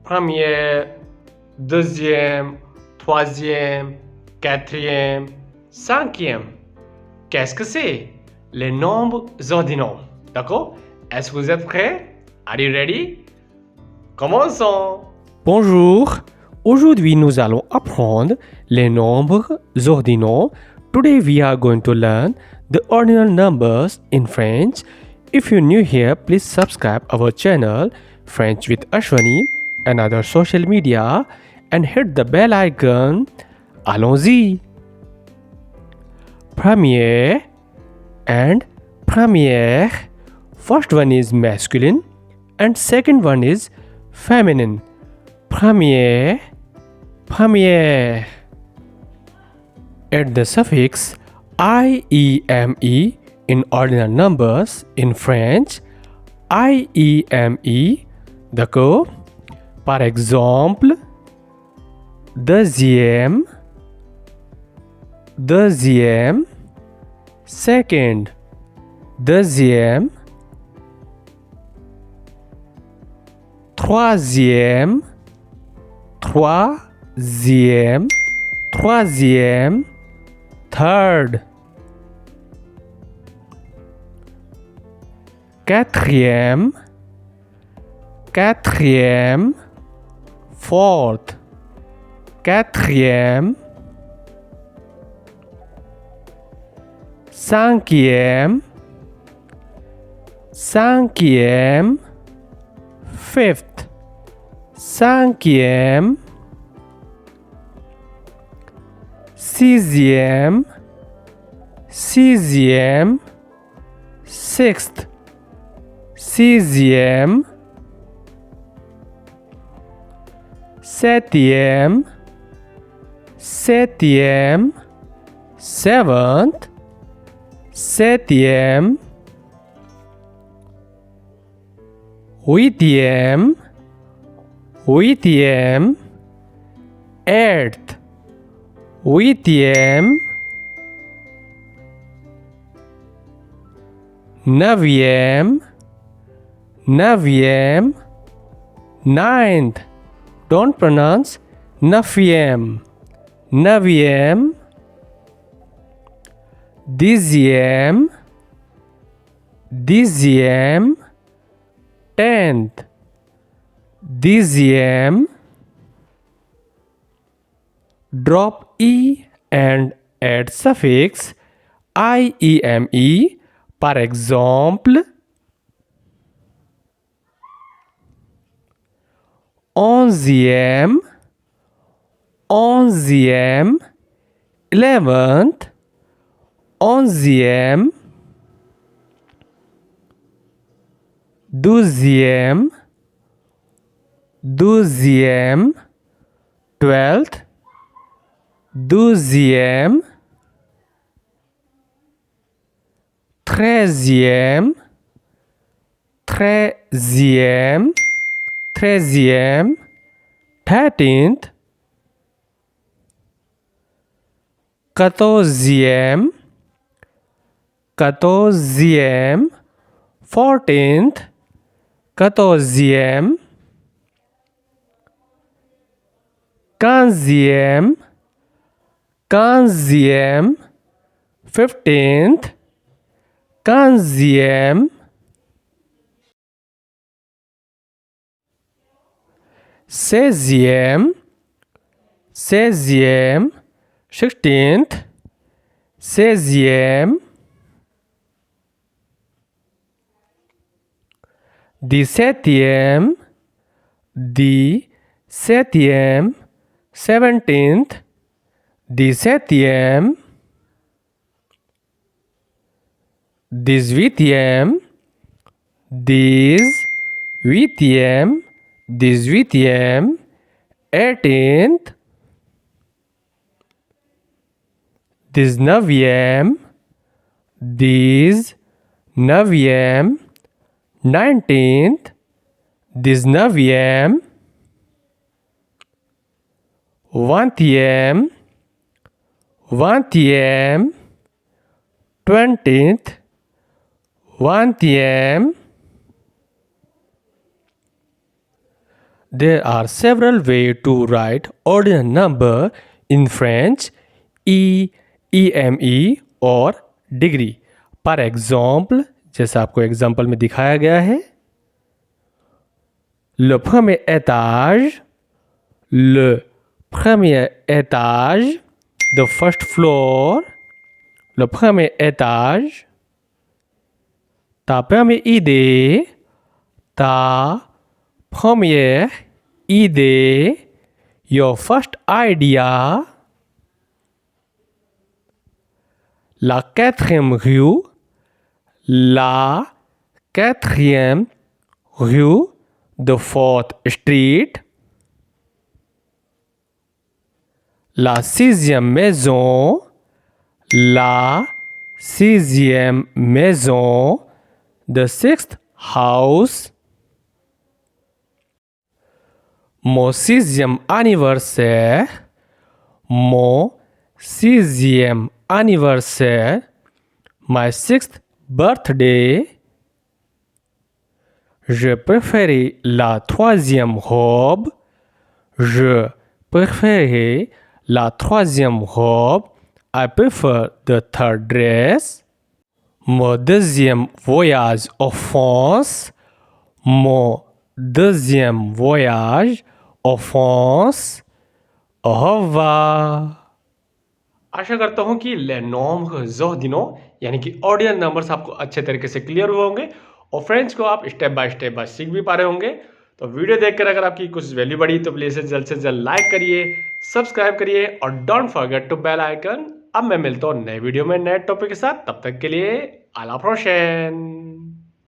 Premier, deuxième, troisième, quatrième, cinquième. Qu'est-ce que c'est? Les nombres ordinaux. D'accord? Est-ce que vous êtes prêts? Are you ready? Commençons! Bonjour, aujourd'hui nous allons apprendre les nombres ordinaux. Today we are going to learn the ordinal numbers in French. If you're new here, please subscribe our channel French with Ashwani and other social media and hit the bell icon. Allons-y! Premier and première. First one is masculine and second one is feminine. Premier, première. Add the suffix IEME in ordinal numbers in French. IEME. D'accord? Par exemple, deuxième, deuxième, second, deuxième, troisième, troisième, troisième, third, quatrième, quatrième, fourth, quatrième, cinquième, cinquième, fifth, cinquième, sixième, sixième, sixth, sixième, septième, septième, seventh, septième, huitième, huitième, eighth, huitième, neuvième, neuvième, ninth. Don't pronounce neuvième, neuvième, dixième, dixième, tenth, dixième. Drop E and add suffix IEME. Par exemple, onzième, onzième, eleventh, onzième, douzième, douzième, twelfth, douzième, treizième, treizième, treizième, thirteenth, quatorzième, quatorzième, fourteenth, quatorzième, quinzième, quinzième, fifteenth, quinzième, seizième, seizième, sixteenth, seizième, dix-septième, dix-septième, seventeenth, dix-septième, dix-huitième, dix-huitième, dix-huitième, eighteenth, dix-neuvième, dix-neuvième, nineteenth, dix-neuvième, vingtième, vingtième, twentieth, vingtième, there are several ways to write ordinal number in French, EME और degree. पर example, जैसा आपको example में दिखाया गया है, le premier étage, the first floor, le premier étage, ta première idée, ta première idée, your first idea, la quatrième rue, la quatrième rue, the fourth street, la sixième maison, la sixième maison, the sixth house, mon sixième anniversaire, mon sixième anniversaire, my sixth birthday, je préférais la troisième robe, je préférais la troisième robe, I prefer the third dress, mon deuxième voyage en France, mon deuxième voyage en France, au revoir. आशा करता हूं कि ले नॉम्ब्res ordinaux यानी कि ordinal numbers आपको अच्छे तरीके से क्लियर हुए होंगे और फ्रेंच को आप स्टेप बाय सीख भी पा रहे होंगे. तो वीडियो देखकर अगर आपकी कुछ वैल्यू बढ़ी तो प्लीज जल्द से जल्द लाइक करिए, सब्सक्राइब करिए और don't forget to bell icon. अब मैं मिलता हूँ नए वीडियो में नए टॉपिक के साथ. तब तक के लिए आला प्रोशन.